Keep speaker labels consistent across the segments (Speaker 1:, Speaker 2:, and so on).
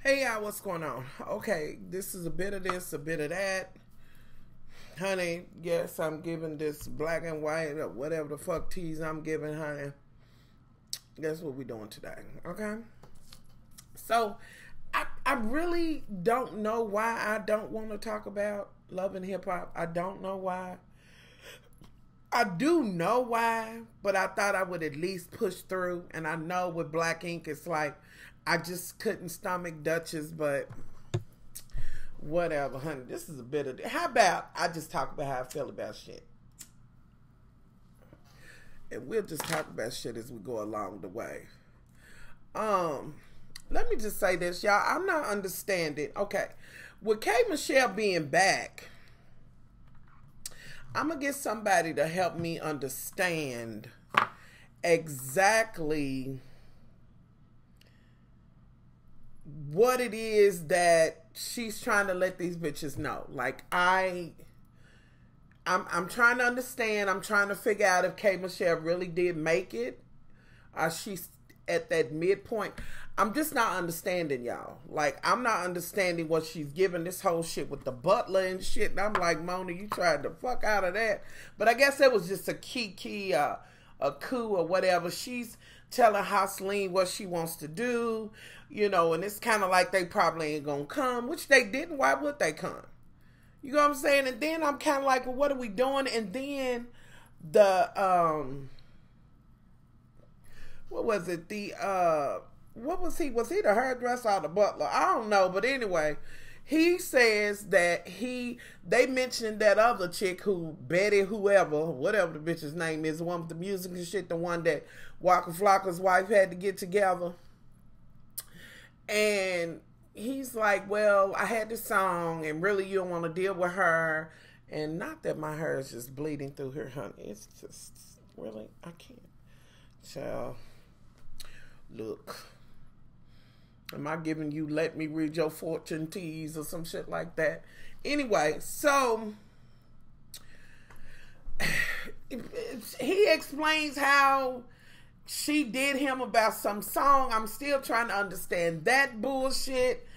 Speaker 1: Hey y'all, what's going on? Okay, this is a bit of this, a bit of that. Honey, yes, I'm giving this black and white or whatever the fuck teas I'm giving, honey. That's what we're doing today, okay? So, I really don't know why I don't want to talk about love and hip-hop. I don't know why. I do know why, but I thought I would at least push through. And I know with Black Ink, it's like, I just couldn't stomach Duchess, but whatever, honey. This is a bit of... How about I just talk about how I feel about shit? And we'll just talk about shit as we go along the way. Let me just say this, y'all. I'm not understanding. Okay, with K. Michelle being back, I'm going to get somebody to help me understand exactly what it is that she's trying to let these bitches know. Like, I'm trying to understand. I'm trying to figure out if K. Michelle really did make it. She's at that midpoint. I'm just not understanding, y'all. Like, I'm not understanding what she's giving this whole shit with the butler and shit. And I'm like, Mona, you tried the fuck out of that. But I guess that was just a a coup or whatever. She's telling Hosseline what she wants to do, you know, and it's kind of like they probably ain't gonna come, which they didn't. Why would they come? You know what I'm saying? And then I'm kind of like, well, what are we doing? And then what was it? What was he? Was he the hairdresser or the butler? I don't know. But anyway, he says that they mentioned that other chick who, Betty, whatever the bitch's name is, the one with the music and shit, the one that Waka Flocka's wife had to get together. And he's like, well, I had this song and really you don't want to deal with her. And not that my hair is just bleeding through here, honey. It's just, really, I can't. So, look. Am I giving you let me read your fortune teas or some shit like that? Anyway, so he explains how she did him about some song. I'm still trying to understand that bullshit.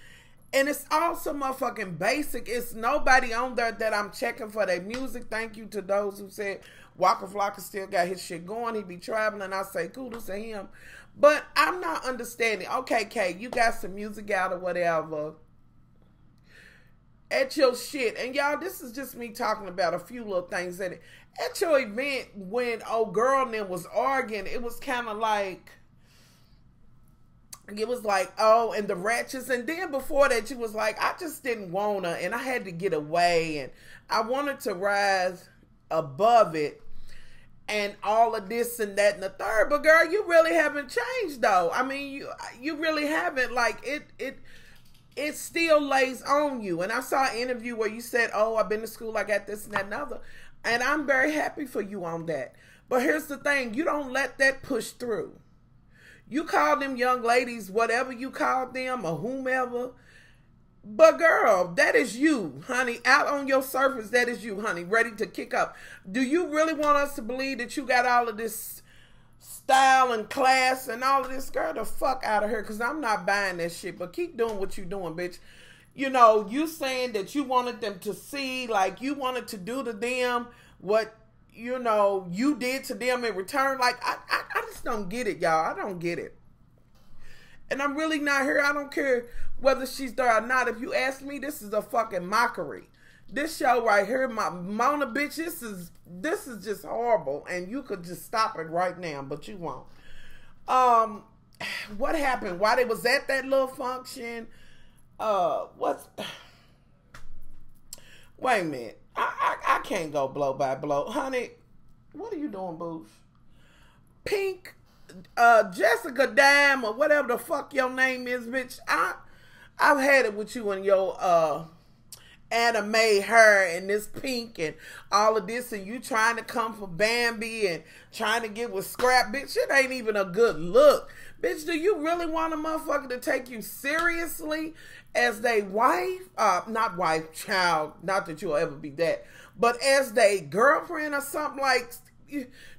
Speaker 1: And it's also motherfucking basic. It's nobody on there that I'm checking for their music. Thank you to those who said Waka Flocka still got his shit going. He be traveling. I say kudos to him. But I'm not understanding. Okay, Kay, you got some music out or whatever at your shit. And y'all, this is just me talking about a few little things in it. At your event, when old girl and them was arguing, it was kind of like, it was like, oh, and the ratchets. And then before that, you was like, I just didn't want to, and I had to get away, and I wanted to rise above it. And all of this and that and the third. But girl, you really haven't changed though. I mean, you really haven't. Like, it still lays on you. And I saw an interview where you said, oh, I've been to school, I got this and that and other. And I'm very happy for you on that. But here's the thing. You don't let that push through. You call them young ladies whatever you call them or whomever. But girl, that is you, honey. Out on your surface, that is you, honey. Ready to kick up. Do you really want us to believe that you got all of this style and class and all of this? Girl, the fuck out of here, because I'm not buying that shit. But keep doing what you're doing, bitch. You know, you saying that you wanted them to see, like you wanted to do to them what, you know, you did to them in return. Like, I just don't get it, y'all. I don't get it. And I'm really not here. I don't care whether she's there or not. If you ask me, this is a fucking mockery. This show right here, my Mona bitch, this is just horrible. And you could just stop it right now, but you won't. What happened? Why they was at that little function? Wait a minute. I can't go blow by blow. Honey, what are you doing, Boosh? Pink, Jessica Dime or whatever the fuck your name is, bitch. I've had it with you and your anime hair and this pink and all of this, and you trying to come for Bambi and trying to get with Scrap, bitch. It ain't even a good look, bitch. Do you really want a motherfucker to take you seriously as they wife? Not wife, child. Not that you'll ever be that, but as they girlfriend or something. Like,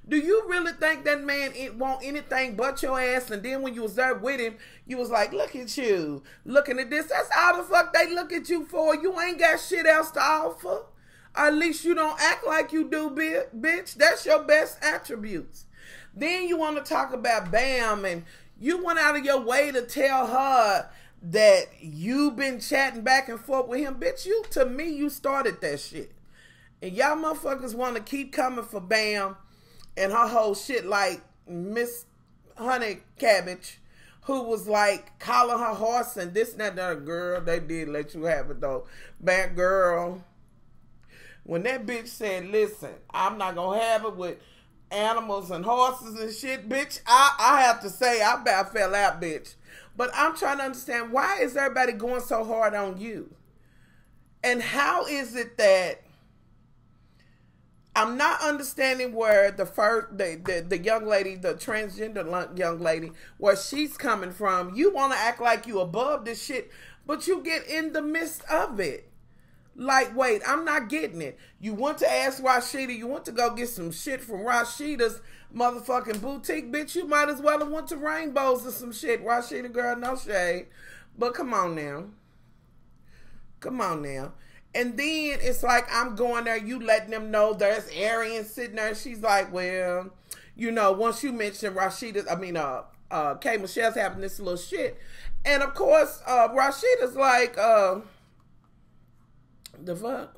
Speaker 1: Do you really think that man want anything but your ass? And then when you was there with him, you was like, look at you, looking at this. That's all the fuck they look at you for. You ain't got shit else to offer. Or at least you don't act like you do, bitch. That's your best attributes. Then you want to talk about Bam, and you went out of your way to tell her that you been chatting back and forth with him. Bitch, to me, you started that shit. And y'all motherfuckers want to keep coming for Bam and her whole shit, like Miss Honey Cabbage, who was like calling her horse and this and that. Girl, they did let you have it though. Bad girl. When that bitch said, listen, I'm not going to have it with animals and horses and shit, bitch, I have to say, I about fell out, bitch. But I'm trying to understand, why is everybody going so hard on you? And how is it that I'm not understanding where the young lady, the transgender young lady, where she's coming from. You want to act like you above this shit, but you get in the midst of it. Like, wait, I'm not getting it. You want to ask Rashida, you want to go get some shit from Rashida's motherfucking boutique, bitch. You might as well have went to Rainbows or some shit. Rashida, girl, no shade. But come on now. Come on now. And then it's like, I'm going there, you letting them know there's Arian sitting there. She's like, well, you know, once you mention K. Michelle's having this little shit. And of course, Rashida's like, the fuck?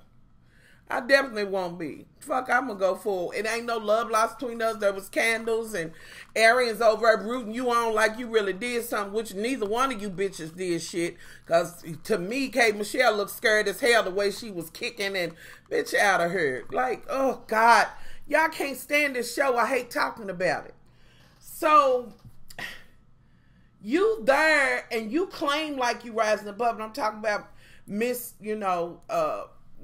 Speaker 1: I definitely won't be. Fuck, I'm gonna go full. It ain't no love lost between us. There was candles and Arian's over there rooting you on like you really did something, which neither one of you bitches did shit. Cause to me, K. Michelle looked scared as hell the way she was kicking and bitch out of her. Like, oh God, y'all can't stand this show. I hate talking about it. So you there and you claim like you rising above, and I'm talking about Miss,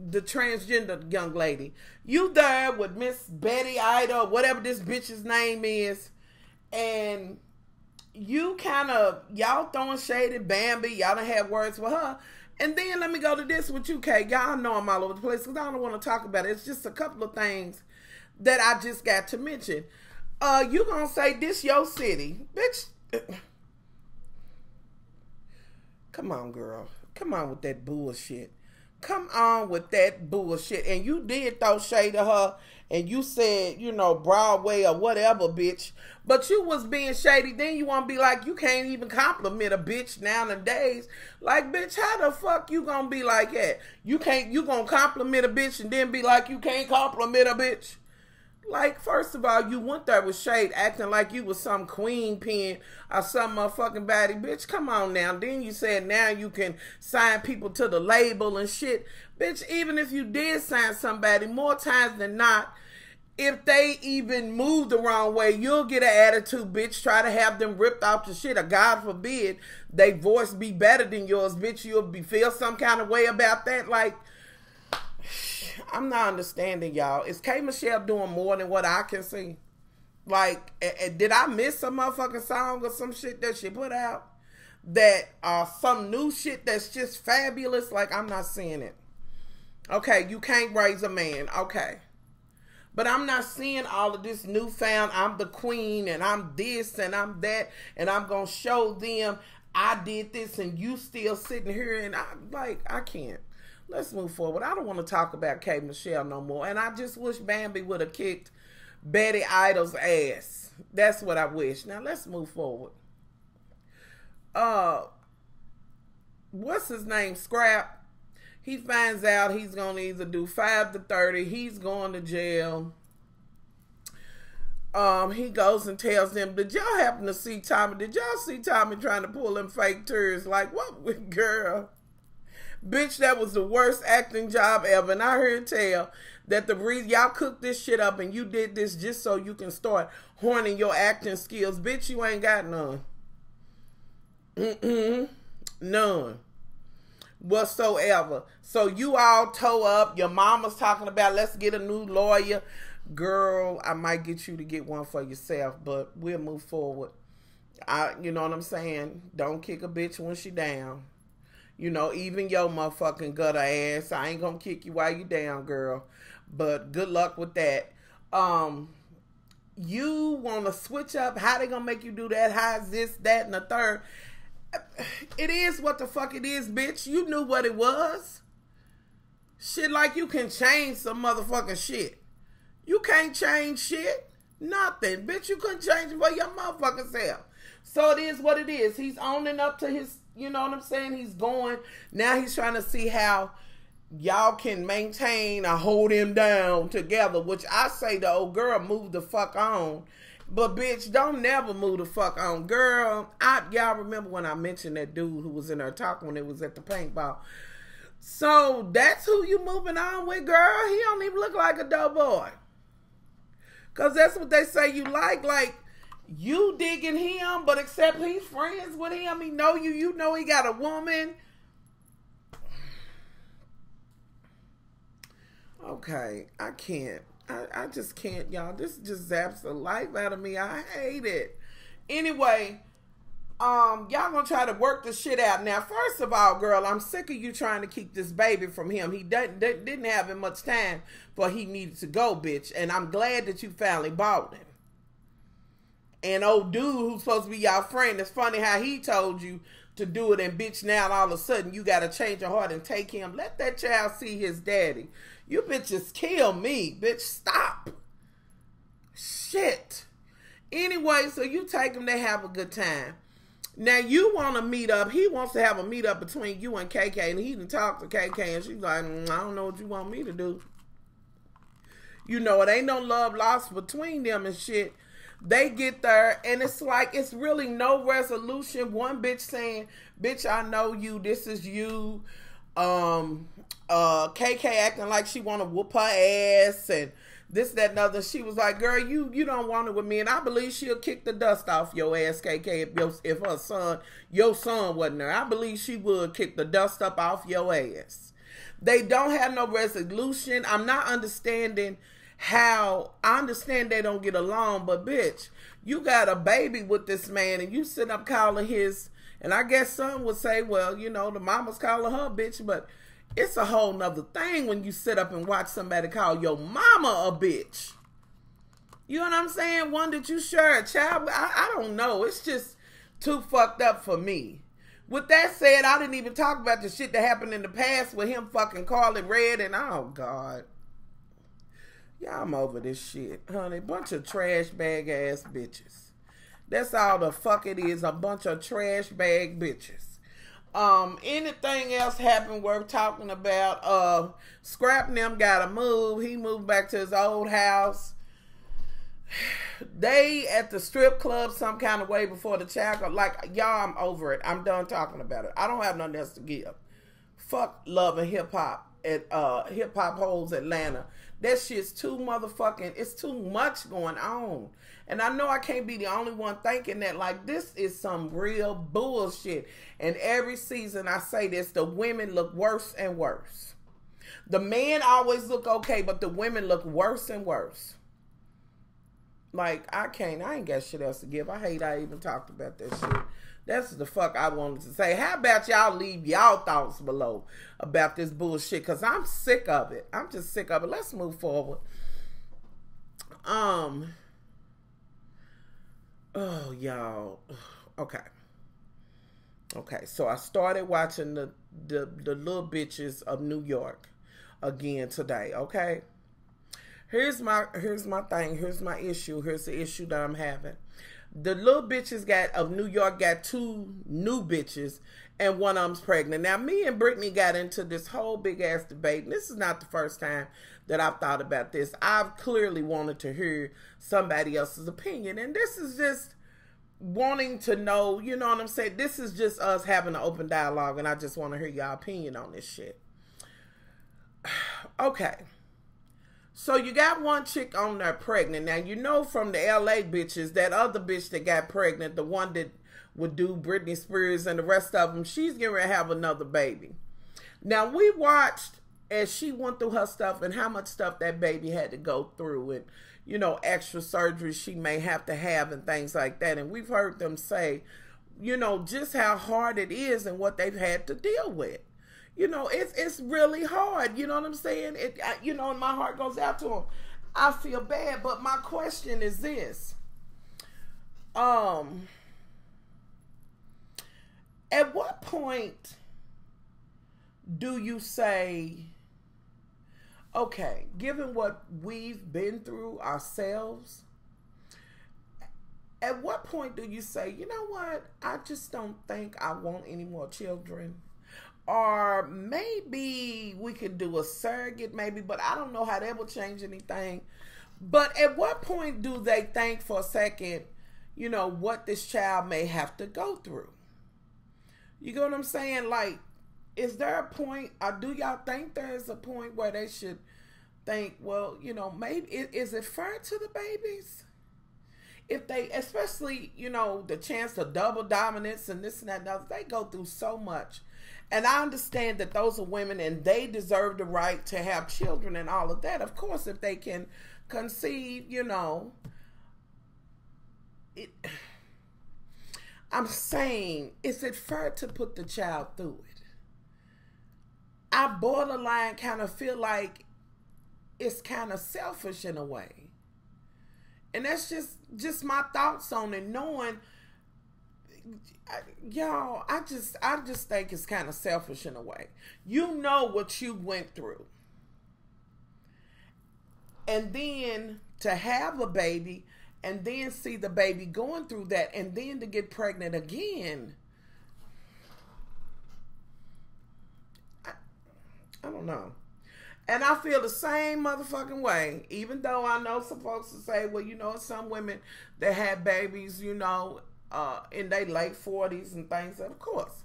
Speaker 1: the transgender young lady. You there with Miss Betty Ida, whatever this bitch's name is, and you y'all throwing shade at Bambi. Y'all done had words with her. And then let me go to this with you, Kay. Y'all know I'm all over the place because I don't want to talk about it. It's just a couple of things that I just got to mention. You gonna say this your city. Bitch. Come on, girl. Come on with that bullshit. Come on with that bullshit. And you did throw shade at her. And you said, Broadway or whatever, bitch. But you was being shady. Then you want to be like, you can't even compliment a bitch nowadays. Like, bitch, how the fuck you gonna be like that? You gonna compliment a bitch and then be like, you can't compliment a bitch? Like, first of all, you went there with shade acting like you was some queen pin or some motherfucking baddie. Bitch, come on now. Then you said now you can sign people to the label and shit. Bitch, even if you did sign somebody, more times than not, if they even move the wrong way, you'll get an attitude, bitch. Try to have them ripped off the shit. Or God forbid, they voice be better than yours, bitch. You'll feel some kind of way about that. Like, I'm not understanding, y'all. Is K. Michelle doing more than what I can see? Like, did I miss some motherfucking song or some shit that she put out? That some new shit that's just fabulous? Like, I'm not seeing it. Okay, you can't raise a man. Okay. But I'm not seeing all of this newfound, I'm the queen and I'm this and I'm that and I'm going to show them I did this and you still sitting here and I can't. Let's move forward. I don't want to talk about K. Michelle no more. And I just wish Bambi would have kicked Betty Idol's ass. That's what I wish. Now, let's move forward. What's his name? Scrap. He finds out he's going to either do 5 to 30. He's going to jail. He goes and tells them, did y'all happen to see Tommy? Did y'all see Tommy trying to pull them fake tears? Like, what, girl? Bitch, that was the worst acting job ever. And I heard tell that the reason y'all cooked this shit up and you did this just so you can start honing your acting skills. Bitch, you ain't got none. None. Whatsoever. So you all toe up. Your mama's talking about let's get a new lawyer. Girl, I might get you to get one for yourself, but we'll move forward. You know what I'm saying? Don't kick a bitch when she down. Even your motherfucking gutter ass. I ain't gonna kick you while you down, girl. But good luck with that. you want to switch up. How they gonna make you do that? How is this, that, and the third? It is what the fuck it is, bitch. You knew what it was. Shit, like you can change some motherfucking shit. You can't change shit. Nothing. Bitch, you couldn't change it for your motherfucking self. So it is what it is. He's owning up to his, you know what I'm saying? He's going. Now he's trying to see how y'all can maintain or hold him down together, which I say the old girl, move the fuck on. But bitch, don't never move the fuck on. Girl, y'all remember when I mentioned that dude who was in there talking when it was at the paintball. So that's who you moving on with, girl. He don't even look like a dope boy. Cause that's what they say you like you digging him, but except he's friends with him. He know you, you know he got a woman. Okay, I can't. I just can't, y'all. This just zaps the life out of me. I hate it. Anyway, y'all gonna try to work the shit out. Now, first of all, girl, I'm sick of you trying to keep this baby from him. He didn't have him much time for he needed to go, bitch. And I'm glad that you finally bought him. And old dude who's supposed to be y'all friend, it's funny how he told you to do it, and bitch, now all of a sudden you gotta change your heart and take him. Let that child see his daddy. You bitches kill me, bitch. Stop. Shit. Anyway, so you take him, they have a good time. Now you want to meet up. He wants to have a meet up between you and KK, and he didn't talk to KK, and she's like, I don't know what you want me to do. You know, it ain't no love lost between them and shit. They get there, and it's like, it's really no resolution. One bitch saying, bitch, I know you. This is you. KK acting like she want to whoop her ass, and this, that, and other. She was like, girl, you don't want it with me. And I believe she'll kick the dust off your ass, KK, if her son, your son wasn't there. I believe she would kick the dust up off your ass. They don't have no resolution. I'm not understanding how. I understand they don't get along, but bitch, you got a baby with this man, and you sit up calling his, and I guess some would say, well, you know, the mama's calling her bitch, but it's a whole nother thing when you sit up and watch somebody call your mama a bitch. You know what I'm saying? One that you share a child with. I don't know. It's just too fucked up for me. With that said, I didn't even talk about the shit that happened in the past with him fucking Carly Red, and oh God. Yeah, I'm over this shit, honey. Bunch of trash bag ass bitches. That's all the fuck it is. A bunch of trash bag bitches. Anything else happened worth talking about? Scrap and them gotta move. He moved back to his old house. They at the strip club some kind of way before the child. Like, y'all, I'm over it. I'm done talking about it. I don't have nothing else to give. Fuck love and hip hop at Hip Hop Holes Atlanta. That shit's too motherfucking, it's too much going on. And I know I can't be the only one thinking that. Like, this is some real bullshit. And every season I say this, the women look worse and worse. The men always look okay, but the women look worse and worse. Like, I ain't got shit else to give. I hate I even talked about that shit. That's the fuck I wanted to say. How about y'all leave y'all thoughts below about this bullshit? Because I'm sick of it. I'm just sick of it. Let's move forward. Oh, y'all. Okay. So I started watching the little bitches of New York again today. Okay. Here's my thing. Here's my issue. Here's the issue that I'm having. The little bitches of New York got two new bitches, and one of them's pregnant. Now, me and Brittany got into this whole big ass debate, and this is not the first time that I've thought about this. I've clearly wanted to hear somebody else's opinion, and this is just wanting to know, you know what I'm saying? This is just us having an open dialogue, and I just want to hear y'all opinion on this shit. Okay. So you got one chick on there pregnant. Now, you know from the LA bitches, that other bitch that got pregnant, the one that would do Britney Spears and the rest of them, she's going to have another baby. Now, we watched as she went through her stuff and how much stuff that baby had to go through, and, you know, extra surgeries she may have to have and things like that. And we've heard them say, you know, just how hard it is and what they've had to deal with. You know, it's really hard. You know what I'm saying? You know, and my heart goes out to them. I feel bad. But my question is this. At what point do you say, okay, given what we've been through ourselves, at what point do you say, you know what, I just don't think I want any more children? Or maybe we could do a surrogate, maybe, but I don't know how that will change anything. But at what point do they think for a second, you know, what this child may have to go through? You get what I'm saying? Like, is there a point, or do y'all think there is a point where they should think, well, you know, maybe, is it fair to the babies? If they, especially, you know, the chance of double dominance and this and that and other, they go through so much. And I understand that those are women and they deserve the right to have children and all of that. Of course, if they can conceive, you know, I'm saying, is it fair to put the child through it? I borderline kind of feel like it's kind of selfish in a way. And that's just my thoughts on it, knowing, y'all, I just think it's kind of selfish in a way. You know what you went through. And then to have a baby and then see the baby going through that and then to get pregnant again. I don't know. And I feel the same motherfucking way, even though I know some folks will say, well, you know, some women that had babies, you know, in their late 40s and things. Of course.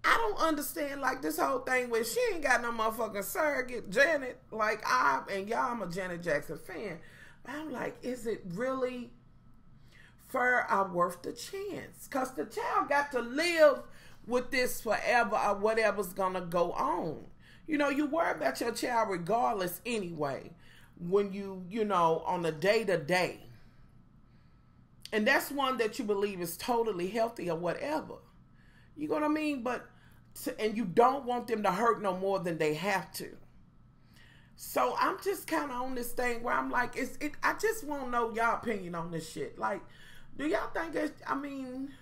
Speaker 1: I don't understand, like, this whole thing where she ain't got no motherfucking surrogate, Janet. Like, I'm a Janet Jackson fan. But I'm like, is it really fair or worth the chance? Because the child got to live with this forever or whatever's going to go on. You know, you worry about your child regardless anyway when you know, on a day-to-day. And that's one that you believe is totally healthy or whatever. You know what I mean? But, and you don't want them to hurt no more than they have to. So I'm just kind of on this thing where I'm like, I just want to know y'all opinion on this shit. Like, do y'all think that, I mean,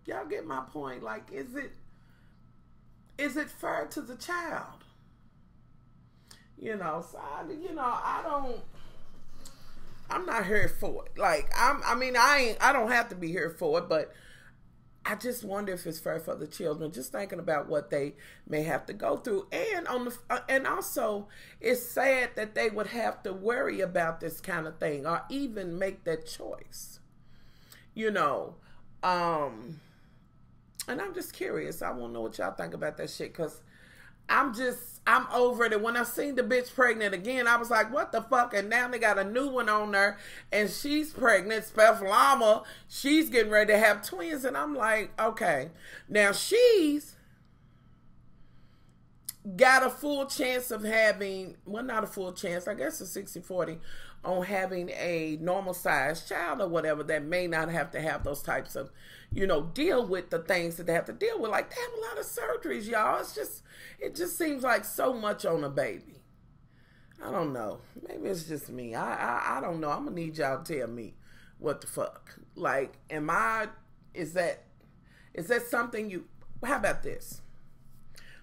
Speaker 1: y'all get my point? Like, is it fair to the child? You know, so I'm not here for it. Like, I don't have to be here for it, but I just wonder if it's fair for the children, just thinking about what they may have to go through. And also, it's sad that they would have to worry about this kind of thing or even make that choice. You know, and I'm just curious. I want to know what y'all think about that shit, because I'm over it. And when I seen the bitch pregnant again, I was like, what the fuck? And now they got a new one on there, and she's pregnant, Speflama. She's getting ready to have twins. And I'm like, okay. Now she's got a full chance of having, well, not a full chance, I guess a 60-40 on having a normal sized child or whatever that may not have to have those types of, you know, deal with the things that they have to deal with. Like, they have a lot of surgeries, y'all. It just seems like so much on a baby. I don't know. Maybe it's just me. I don't know. I'm gonna need y'all to tell me what the fuck. Like, is that something how about this?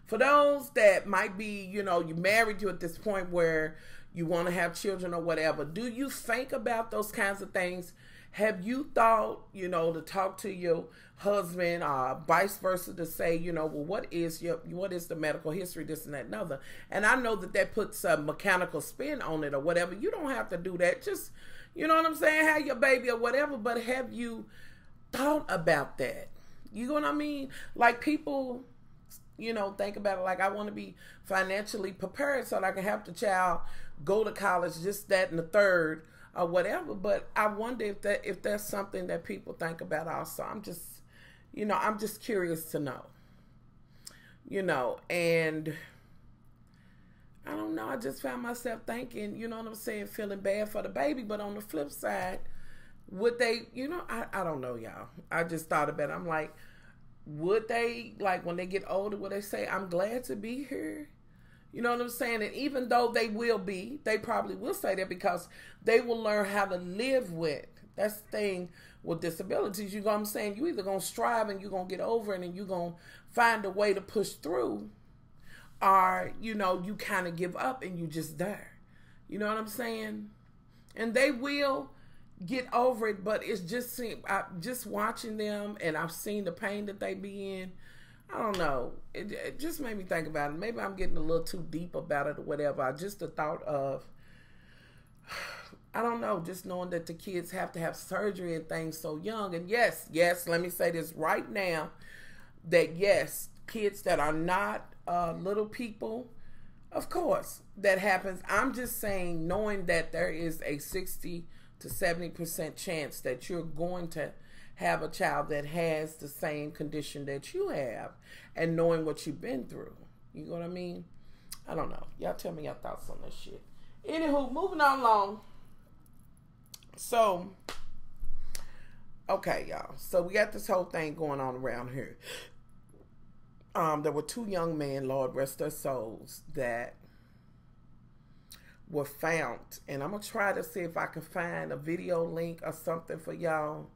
Speaker 1: For those that might be, you know, you married, you at this point where you want to have children or whatever, do you think about those kinds of things? Have you thought, you know, to talk to your husband or vice versa to say, you know, well, what is the medical history, this and that and other? And I know that puts a mechanical spin on it or whatever. You don't have to do that. Just, you know what I'm saying? Have your baby or whatever. But have you thought about that? You know what I mean? Like, people, you know, think about it like, I want to be financially prepared so that I can have the child go to college, just that and the third or whatever. But I wonder if that's something that people think about also. I'm just curious to know, you know. And I don't know, I just found myself thinking, you know what I'm saying, feeling bad for the baby. But on the flip side, would they, you know, I don't know, y'all. I just thought about it. I'm like, would they, like, when they get older, would they say, I'm glad to be here? You know what I'm saying? And even though they probably will say that because they will learn how to live with. That's the thing with disabilities. You know what I'm saying? You either going to strive and you're going to get over it and you're going to find a way to push through, or, you know, you kind of give up and you just die. You know what I'm saying? And they will get over it, but it's just watching them, and I've seen the pain that they be in. I don't know. It just made me think about it. Maybe I'm getting a little too deep about it or whatever. Just the thought of, I don't know, just knowing that the kids have to have surgery and things so young. And yes, let me say this right now, that yes, kids that are not little people, of course, that happens. I'm just saying, knowing that there is a 60 to 70% chance that you're going to have a child that has the same condition that you have, and knowing what you've been through. You know what I mean? I don't know. Y'all tell me your thoughts on this shit. Anywho, moving on along. So, okay, y'all. So we got this whole thing going on around here. There were two young men, Lord rest their souls, that were found. And I'm going to try to see if I can find a video link or something for y'all.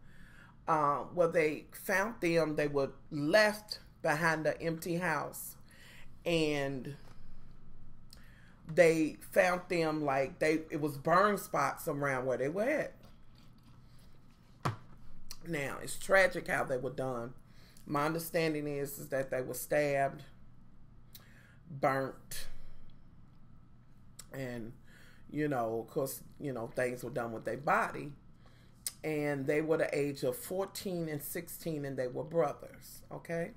Speaker 1: Where they found them. They were left behind an empty house. And they found them like it was burn spots around where they were at. Now, it's tragic how they were done. My understanding is that they were stabbed, burnt, and, you know, of course, you know, things were done with their body. And they were the age of 14 and 16, and they were brothers, okay?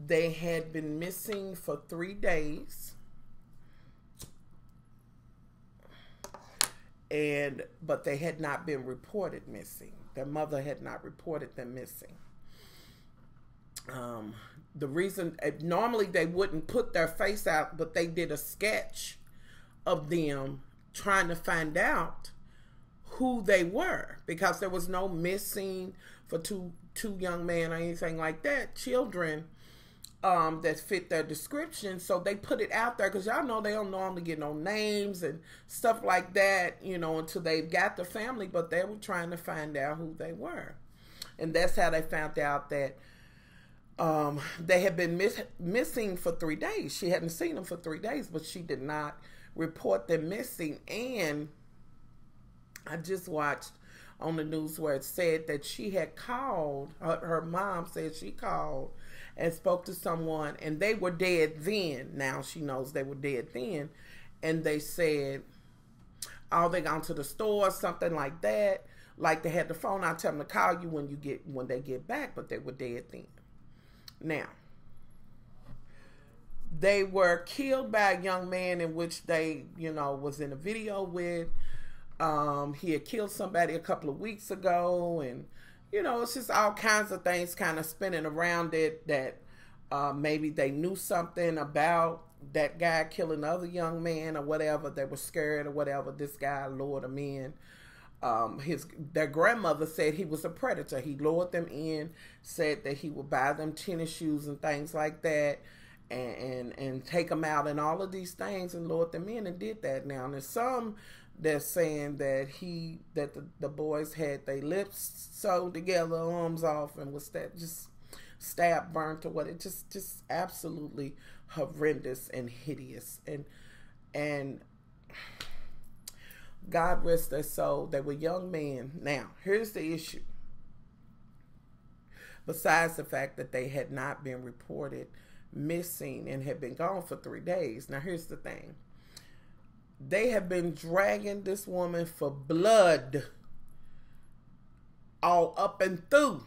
Speaker 1: They had been missing for 3 days. But they had not been reported missing. Their mother had not reported them missing. The reason, normally they wouldn't put their face out, but they did a sketch of them trying to find out who they were, because there was no missing for two young men or anything like that, children that fit their description. So they put it out there, because y'all know they don't normally get no names and stuff like that, you know, until they've got the family, but they were trying to find out who they were. And that's how they found out that they had been missing for 3 days. She hadn't seen them for 3 days, but she did not report them missing. And I just watched on the news where it said that she had called, her mom said she called and spoke to someone, and they were dead then. Now she knows they were dead then. And they said, oh, they gone to the store or something like that. Like they had the phone, I'll tell them to call you when they get back, but they were dead then. Now, they were killed by a young man in which they, you know, was in a video with. He had killed somebody a couple of weeks ago, and, you know, it's just all kinds of things kind of spinning around it, that maybe they knew something about that guy killing other young man or whatever. They were scared or whatever. This guy lured them in. Their grandmother said he was a predator. He lured them in, said that he would buy them tennis shoes and things like that, and take them out and all of these things, and lured them in and did that. Now, there's some that's saying that the boys had their lips sewed together, arms off, and was that just stabbed, burnt, or what? It just absolutely horrendous and hideous. And God rest their soul. They were young men. Now, here's the issue. Besides the fact that they had not been reported missing and had been gone for 3 days. Now, here's the thing. They have been dragging this woman for blood all up and through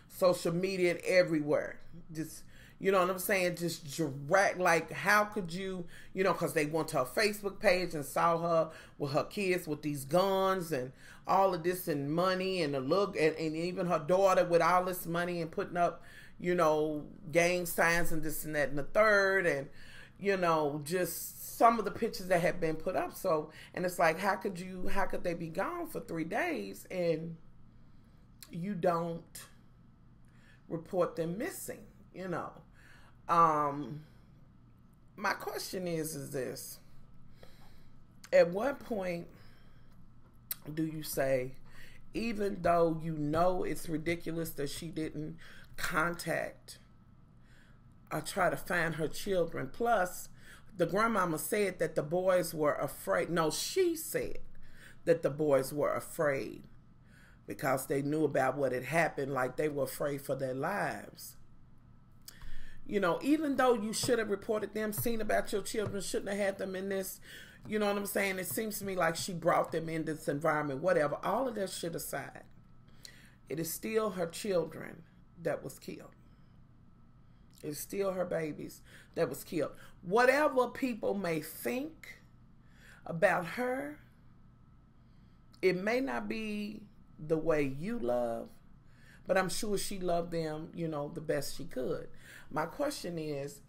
Speaker 1: social media and everywhere. Just, you know what I'm saying? Just drag, like, how could you, you know, because they went to her Facebook page and saw her with her kids with these guns and all of this and money and a look, and even her daughter with all this money and putting up, you know, gang signs and this and that and the third, and, you know, just some of the pictures that had been put up. So, and it's like, how could they be gone for 3 days and you don't report them missing, you know? my question is this: at what point do you say, even though you know it's ridiculous that she didn't contact or try to find her children? Plus, the grandmama said that the boys were afraid. No, she said that the boys were afraid because they knew about what had happened, like they were afraid for their lives. You know, even though you should have reported them, seen about your children, shouldn't have had them in this, you know what I'm saying? It seems to me like she brought them in this environment, whatever. All of that shit aside, it is still her children that was killed. It's still her babies that was killed. Whatever people may think about her, it may not be the way you love, but I'm sure she loved them, you know, the best she could. My question is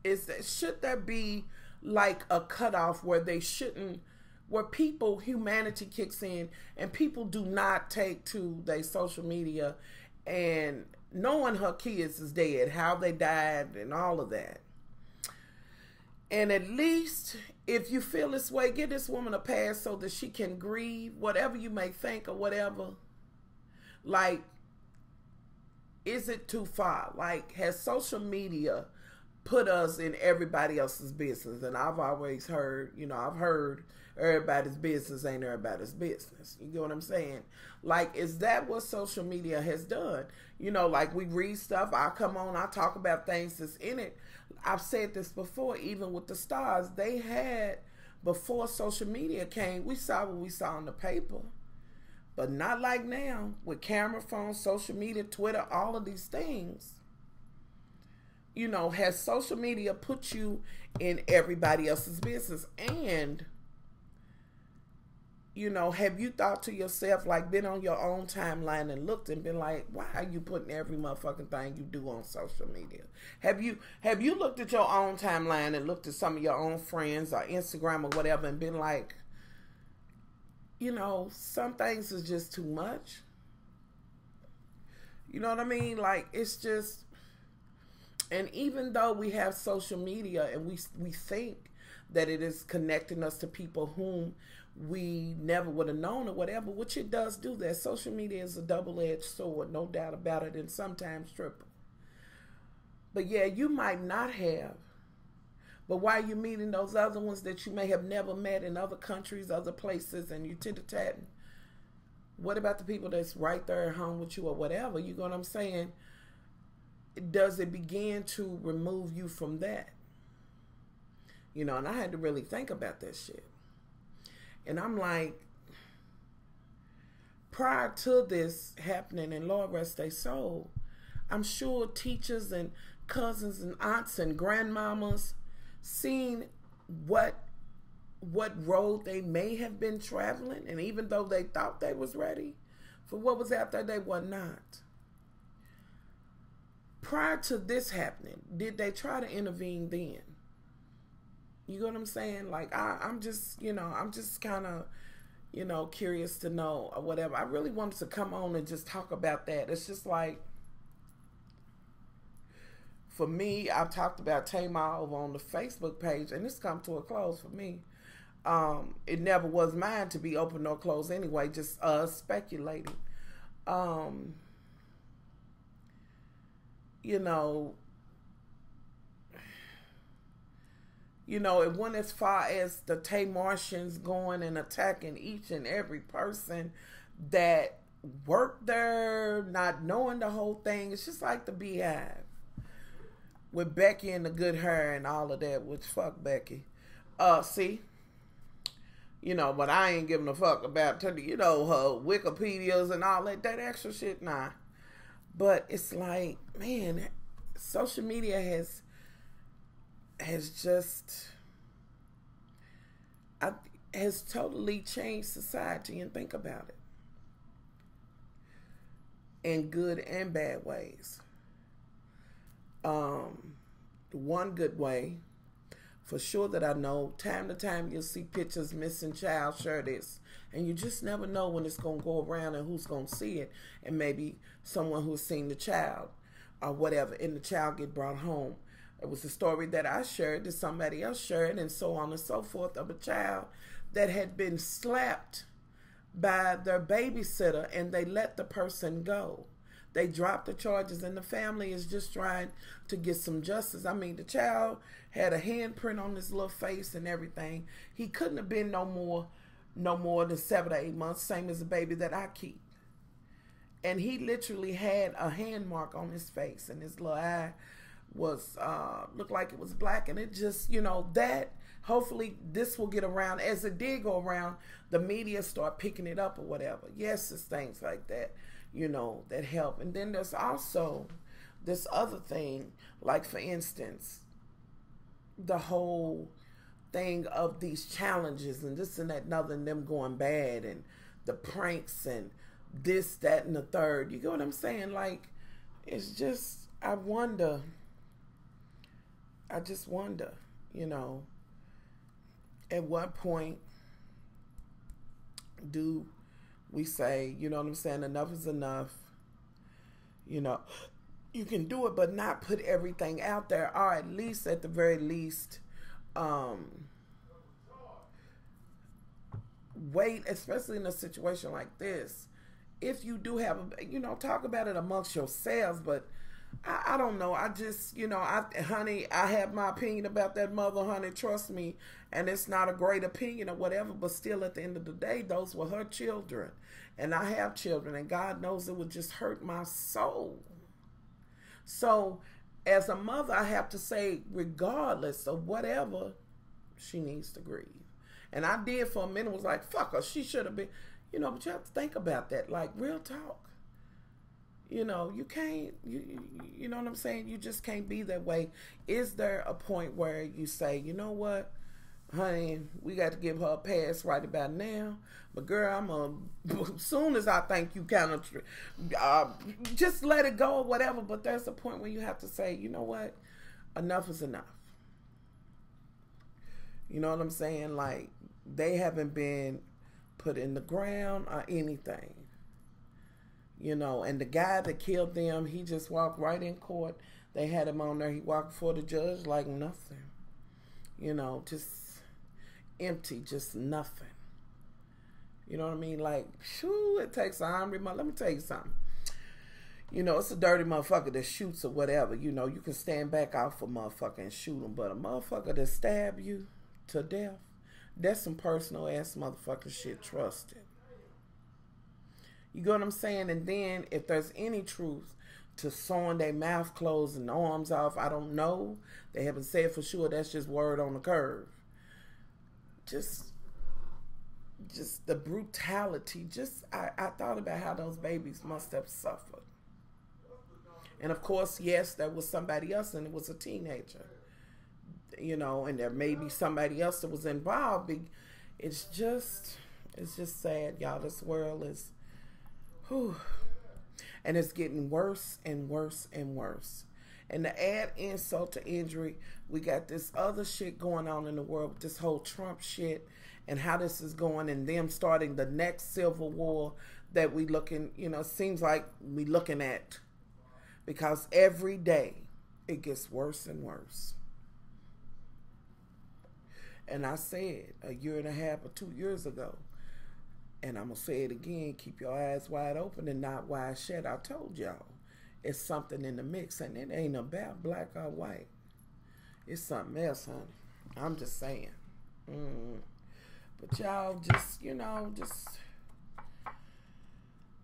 Speaker 1: that should there be like a cutoff where they shouldn't, where people, humanity kicks in and people do not take to their social media and knowing her kids is dead, how they died and all of that. And at least if you feel this way, give this woman a pass so that she can grieve, whatever you may think or whatever. Like, is it too far? Like, has social media put us in everybody else's business? And I've always heard, you know, I've heard everybody's business ain't everybody's business. You get what I'm saying? Like, is that what social media has done? You know, like we read stuff, I come on, I talk about things that's in it. I've said this before, even with the stars, they had, before social media came, we saw what we saw in the paper. But not like now, with camera phones, social media, Twitter, all of these things. You know, has social media put you in everybody else's business? And, you know, have you thought to yourself, like been on your own timeline and looked and been like, why are you putting every motherfucking thing you do on social media? Have you looked at your own timeline and looked at some of your own friends or Instagram or whatever and been like, you know, some things is just too much? You know what I mean? Like, it's just, and even though we have social media and we think that it is connecting us to people whom we never would have known or whatever, which it does do that. Social media is a double-edged sword, no doubt about it, and sometimes triple. But yeah, you might not have. But while you're meeting those other ones that you may have never met in other countries, other places, and you tit-a-tatting, what about the people that's right there at home with you or whatever? You know what I'm saying? Does it begin to remove you from that? You know, and I had to really think about that shit. And I'm like, prior to this happening, and Lord rest their soul, I'm sure teachers and cousins and aunts and grandmamas seen what road they may have been traveling, and even though they thought they was ready for what was out there, they were not. Prior to this happening, did they try to intervene then? You know what I'm saying? Like, I'm just, you know, I'm just kind of, you know, curious to know or whatever. I really wanted to come on and just talk about that. It's just like, for me, I've talked about Tamar over on the Facebook page, and it's come to a close for me. It never was mine to be open or closed anyway, just speculating. You know, it went as far as the Tamartians going and attacking each and every person that worked there, not knowing the whole thing. It's just like the Beehive with Becky and the good hair and all of that, which fuck Becky. See? You know, but I ain't giving a fuck about, you know, her Wikipedias and all that extra shit, nah. But it's like, man, social media has totally changed society, and think about it, in good and bad ways. One good way, for sure, that I know, time to time you'll see pictures, missing child, share this, and you just never know when it's going to go around and who's going to see it, and maybe someone who's seen the child. or whatever, and the child get brought home. It was a story that I shared, that somebody else shared, and so on and so forth, of a child that had been slapped by their babysitter, and they let the person go. They dropped the charges, and the family is just trying to get some justice. I mean, the child had a handprint on his little face and everything. He couldn't have been no more than 7 or 8 months, same as the baby that I keep. And he literally had a hand mark on his face, and his little eye was looked like it was black. And it just, that hopefully this will get around. As it did go around, the media start picking it up or whatever. Yes, it's things like that, that help. And then there's also this other thing, like for instance, the whole thing of these challenges and this and that and other, and them going bad, and the pranks and this, that, and the third. You get what I'm saying? Like, it's just, I just wonder, at what point do we say, what I'm saying, enough is enough? You can do it, but not put everything out there, or at least, at the very least, wait, especially in a situation like this. If you do have, talk about it amongst yourselves, but I don't know. I just, honey, I have my opinion about that mother, honey, trust me, and it's not a great opinion or whatever, but still at the end of the day, those were her children, and I have children, and God knows it would just hurt my soul. So as a mother, I have to say, regardless of whatever, she needs to grieve. And I did for a minute, was like, fuck her, she should have been, but you have to think about that, like, real talk. You can't, you know what I'm saying? You just can't be that way. Is there a point where you say, you know what, honey, we got to give her a pass right about now, but girl, as soon as I think you kind of, just let it go or whatever, but there's a point where you have to say, you know what, enough is enough. You know what I'm saying? Like, they haven't been put in the ground or anything. And the guy that killed them, he just walked right in court. They had him on there. He walked before the judge like nothing. Just empty, just nothing. You know what I mean? Like, shoo, it takes a hungry mother. Let me tell you something. It's a dirty motherfucker that shoots or whatever. You can stand back out for motherfucker and shoot him. But a motherfucker that stab you to death, that's some personal ass motherfucker shit. Trust it. You get what I'm saying? And then if there's any truth to sewing their mouth closed and arms off, I don't know. They haven't said for sure. That's just word on the curve. Just the brutality. I thought about how those babies must have suffered. And of course, yes, there was somebody else, and it was a teenager. And there may be somebody else that was involved. It's just sad, y'all. This world is, whew, and it's getting worse and worse and worse. And to add insult to injury, we got this other shit going on in the world with this whole Trump shit and how this is going, and them starting the next civil war that we looking, seems like we looking at, because every day it gets worse and worse. And I said a year and a half or 2 years ago, and I'm going to say it again, keep your eyes wide open and not wide shut. I told y'all, it's something in the mix, and it ain't about black or white. It's something else, honey. I'm just saying. But y'all just,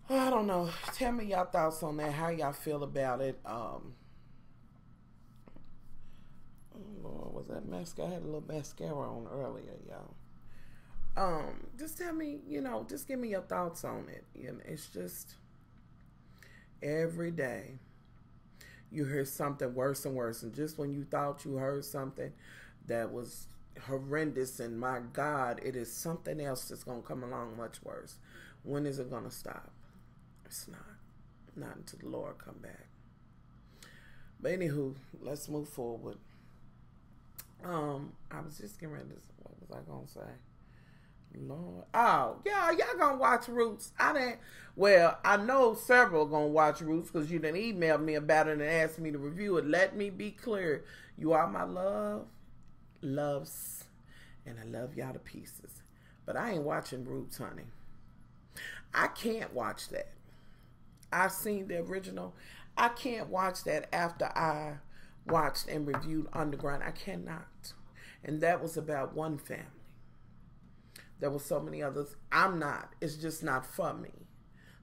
Speaker 1: I don't know. Tell me y'all thoughts on that, how y'all feel about it. Lord, was that mascara? I had a little mascara on earlier, y'all. Just tell me, just give me your thoughts on it. It's just every day you hear something worse and worse, and just when you thought you heard something that was horrendous, and my God, it is something else that's gonna come along much worse. When is it gonna stop? It's not until the Lord come back. But anywho, let's move forward. I was just getting ready to, what was I gonna say? Lord. Oh, yeah, y'all gonna watch Roots. Well, I know several gonna watch Roots because you done emailed me about it and asked me to review it. Let me be clear. You are my loves, and I love y'all to pieces. But I ain't watching Roots, honey. I can't watch that. I've seen the original. I can't watch that after I watched and reviewed Underground. I cannot. And that was about one family. There were so many others. I'm not. It's just not for me.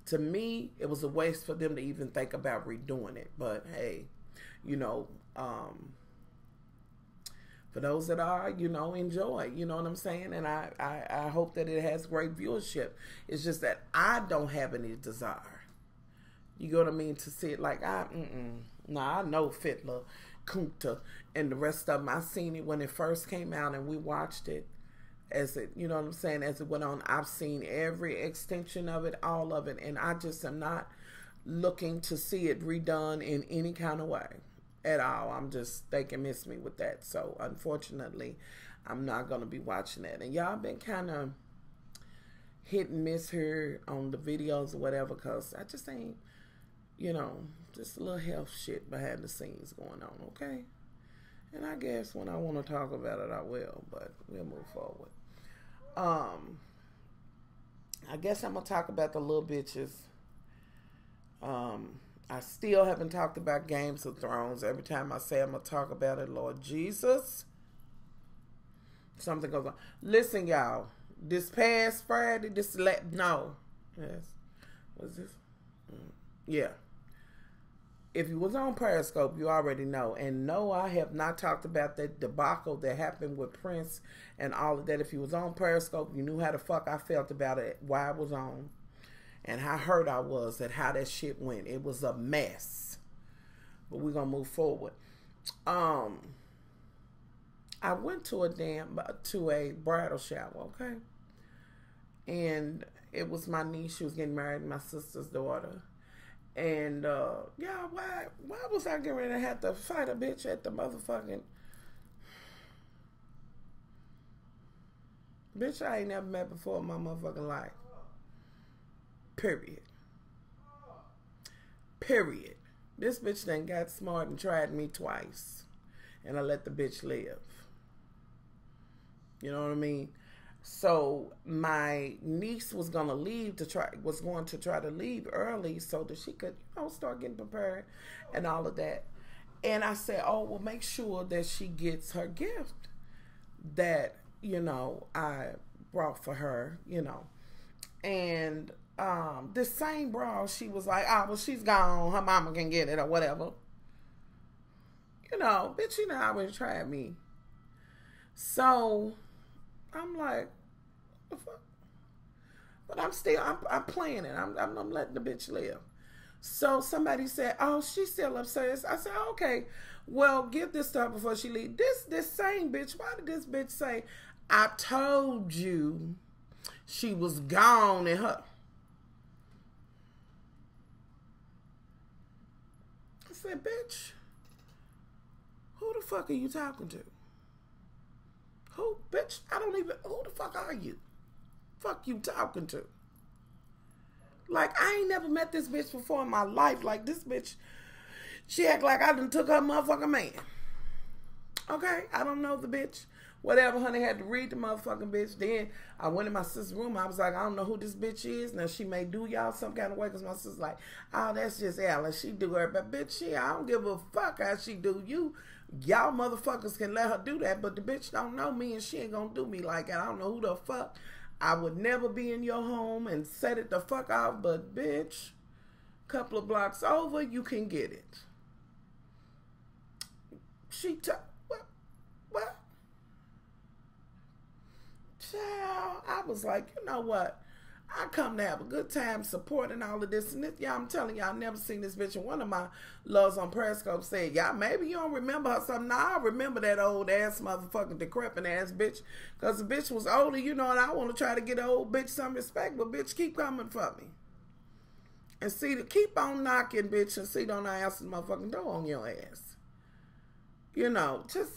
Speaker 1: To me, it was a waste for them to even think about redoing it. But hey, you know, for those that are, you know, enjoy. You know what I'm saying? And I hope that it has great viewership. It's just that I don't have any desire. You know what I mean? To see it like, I know Fiddler, Kunta, and the rest of them. I seen it when it first came out and we watched it. As it, you know what I'm saying, as it went on, I've seen every extension of it, all of it, and I just am not looking to see it redone in any kind of way at all. I'm just, they can miss me with that. So, unfortunately, I'm not going to be watching that. And y'all been kind of hit and miss here on the videos or whatever, because I just ain't, you know, just a little health shit behind the scenes going on, okay? And I guess when I want to talk about it, I will, but we'll move forward. I guess I'm going to talk about the little bitches. I still haven't talked about Games of Thrones. Every time I say I'm going to talk about it, Lord Jesus, something goes on. Listen, y'all, this past Friday, yes, what's this? Yeah. If you was on Periscope, you already know. And no, I have not talked about that debacle that happened with Prince and all of that. If you was on Periscope, you knew how the fuck I felt about it, why I was on, and how hurt I was at how that shit went. It was a mess. But we're going to move forward. I went to a bridal shower, okay? And it was my niece. She was getting married, my sister's daughter. And, yeah, why was I getting ready to have to fight a bitch at the motherfucking... Bitch I ain't never met before in my motherfucking life. Period. This bitch done got smart and tried me twice. And I let the bitch live. You know what I mean? So my niece was going to try to leave early so that she could, you know, start getting prepared and all of that. And I said, oh, well, make sure that she gets her gift that, you know, I brought for her, you know. And this same bra, she was like, oh, well, she's gone. Her mama can get it or whatever. You know, bitch, you know, I always tried me. So I'm like, what the fuck? But I'm playing it. I'm letting the bitch live. So somebody said, oh, she's still upstairs. I said, okay, well, give this to her before she leaves. This same bitch, why did this bitch say, I told you she was gone and her. I said, bitch, who the fuck are you talking to? Who, bitch, who the fuck are you? Fuck you talking to? Like, I ain't never met this bitch before in my life. Like, this bitch, she act like I done took her motherfucking man. Okay? I don't know the bitch. Whatever, honey, had to read the motherfucking bitch. Then I went in my sister's room. I was like, I don't know who this bitch is. Now, she may do y'all some kind of way because my sister's like, oh, that's just Alice. She do her. But, bitch, I don't give a fuck how she do you. Y'all motherfuckers can let her do that, but the bitch don't know me and she ain't gonna do me like that. I don't know who the fuck. I would never be in your home and set it the fuck out, but bitch, couple of blocks over, you can get it. What? Child, I was like, you know what? I come to have a good time supporting all of this. And this, y'all, I'm telling y'all, I've never seen this bitch. And one of my loves on Periscope said, y'all, maybe you don't remember her something. Nah, I remember that old ass motherfucking decrepit ass bitch. Because the bitch was older, you know, and I want to try to get an old bitch some respect. But bitch, keep coming for me. And see, to keep on knocking, bitch, and see, don't I answer the motherfucking door on your ass. You know, just,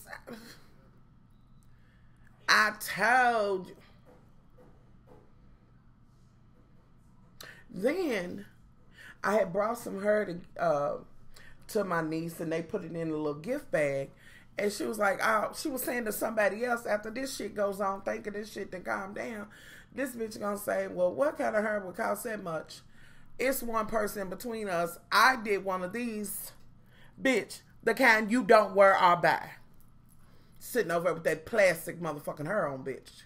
Speaker 1: I told you. Then I had brought some her to my niece, and they put it in a little gift bag. And she was like, oh, she was saying to somebody else, after this shit goes on, thinking this shit to calm down, this bitch gonna say, well, what kind of herb would cost that much? It's one person between us. I did one of these, bitch, the kind you don't wear or buy. Sitting over with that plastic motherfucking hair on, bitch.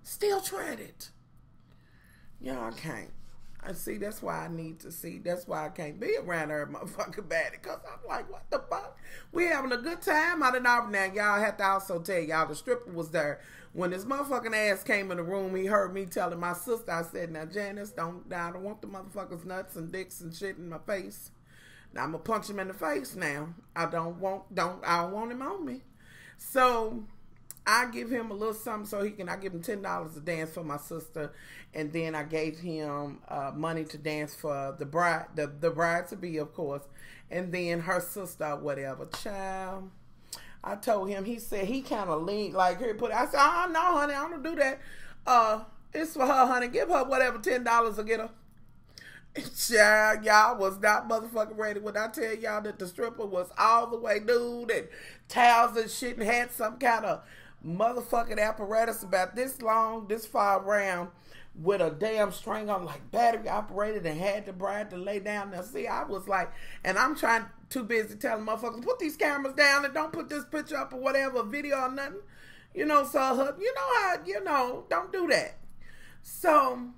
Speaker 1: Still tried it. Y'all can't. I see, that's why I need to see. That's why I can't be around her motherfucking bad. Because I'm like, what the fuck? We having a good time out in Auburn now. Y'all have to also tell y'all the stripper was there. When this motherfucking ass came in the room, he heard me telling my sister, I said, now Janice, I don't want the motherfuckers nuts and dicks and shit in my face. Now I'm gonna punch him in the face now. I don't want him on me. So I give him a little something so I give him $10 to dance for my sister, and then I gave him money to dance for the bride, the bride to be, of course, and then her sister, whatever. Child, I told him. He said he kind of leaned like here. I said, oh no, honey, I don't do that. It's for her, honey. Give her whatever $10 to get her. Child, y'all was not motherfucking ready when I tell y'all that the stripper was all the way nude and towels and shit, and had some kind of motherfucking apparatus about this long, this far around, with a damn string on, like battery operated, and had the bride to lay down. Now see, I was like, and I'm too busy telling motherfuckers, put these cameras down and don't put this picture up or whatever, video or nothing. So don't do that. So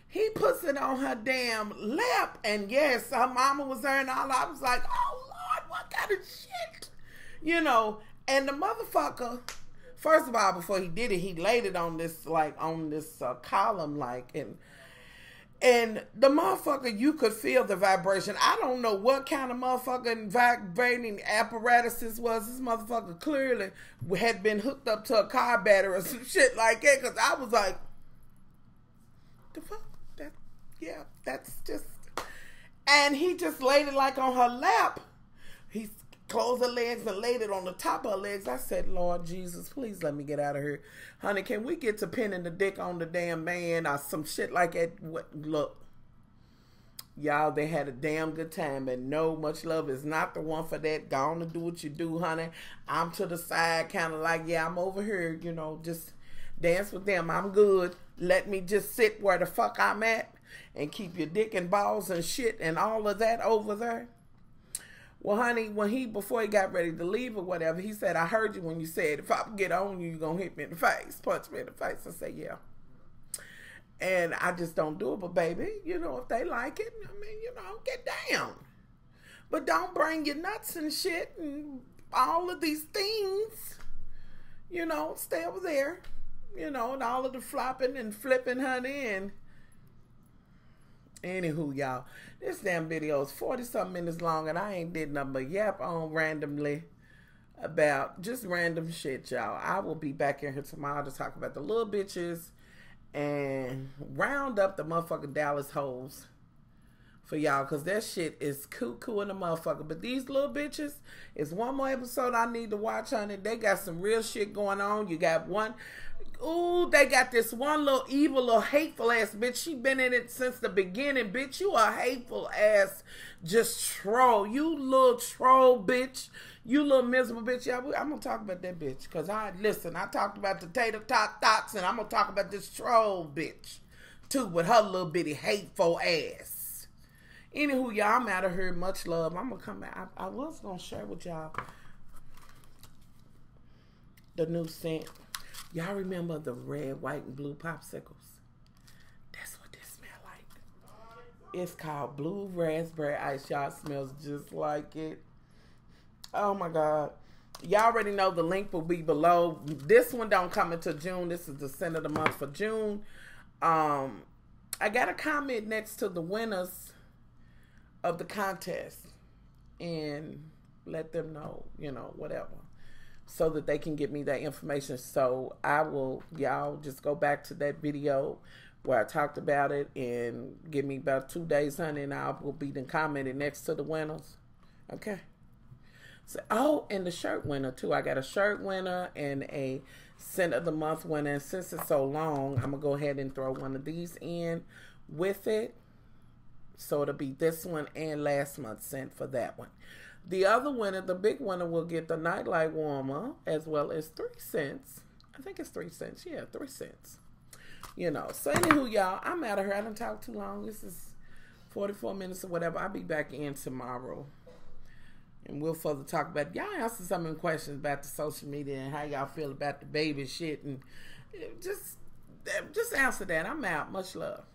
Speaker 1: he puts it on her damn lap, and yes, her mama was there and all. I was like, oh Lord, what kind of shit? And the motherfucker, first of all, before he did it, he laid it on this column, and the motherfucker, you could feel the vibration. I don't know what kind of motherfucking vibrating apparatus this was. This motherfucker clearly had been hooked up to a car battery or some shit like that, because I was like, the fuck? That's just... And he just laid it like on her lap. He closed her legs and laid it on the top of her legs. I said, Lord Jesus, please let me get out of here. Honey, can we get to pinning the dick on the damn man or some shit like that? Look, y'all, they had a damn good time, and no, Much Love is not the one for that. Go on and do what you do, honey. I'm to the side, kind of like, yeah, I'm over here, just dance with them. I'm good. Let me just sit where the fuck I'm at and keep your dick and balls and shit and all of that over there. Well, honey, before he got ready to leave or whatever, he said, I heard you when you said, if I get on you, you're going to hit me in the face, punch me in the face. I said, yeah. And I just don't do it. But baby, if they like it, get down. But don't bring your nuts and shit and all of these things, stay over there, and all of the flopping and flipping, honey. And anywho, y'all, this damn video is 40-something minutes long, and I ain't did nothing but yap on randomly about just random shit, y'all. I will be back in here tomorrow to talk about the little bitches and round up the motherfucking Dallas hoes for y'all, because that shit is cuckoo in the motherfucker. But these little bitches is one more episode I need to watch, honey. They got some real shit going on. You got one... Ooh, they got this one little evil, little hateful ass bitch. She been in it since the beginning, bitch. You a hateful ass, just troll. You little troll, bitch. You little miserable bitch. Yeah, I'm gonna talk about that bitch, because I talked about the tater tot thoughts, and I'm gonna talk about this troll bitch too, with her little bitty hateful ass. Anywho, y'all, I'm out of here. Much love. I'm gonna come back. I was gonna share with y'all the new scent. Y'all remember the red, white, and blue popsicles? That's what this smell like. It's called Blue Raspberry Ice. Y'all, smells just like it. Oh my God. Y'all already know the link will be below. This one don't come until June. This is the scent of the month for June. I got a comment next to the winners of the contest, and let them know, whatever, so that they can give me that information. So y'all just go back to that video where I talked about it and give me about 2 days, honey, and I will be then commented next to the winners. Okay. So, and the shirt winner too. I got a shirt winner and a scent of the month winner. And since it's so long, I'm gonna go ahead and throw one of these in with it. So it'll be this one and last month's scent for that one. The other winner, the big winner, will get the Nightlight Warmer as well as 3 cents. I think it's 3 cents. Yeah, 3 cents. You know. So anywho, y'all, I'm out of here. I done talked too long. This is 44 minutes or whatever. I'll be back in tomorrow. And we'll further talk about it. Y'all answer some of the questions about the social media and how y'all feel about the baby shit. And just answer that. I'm out. Much love.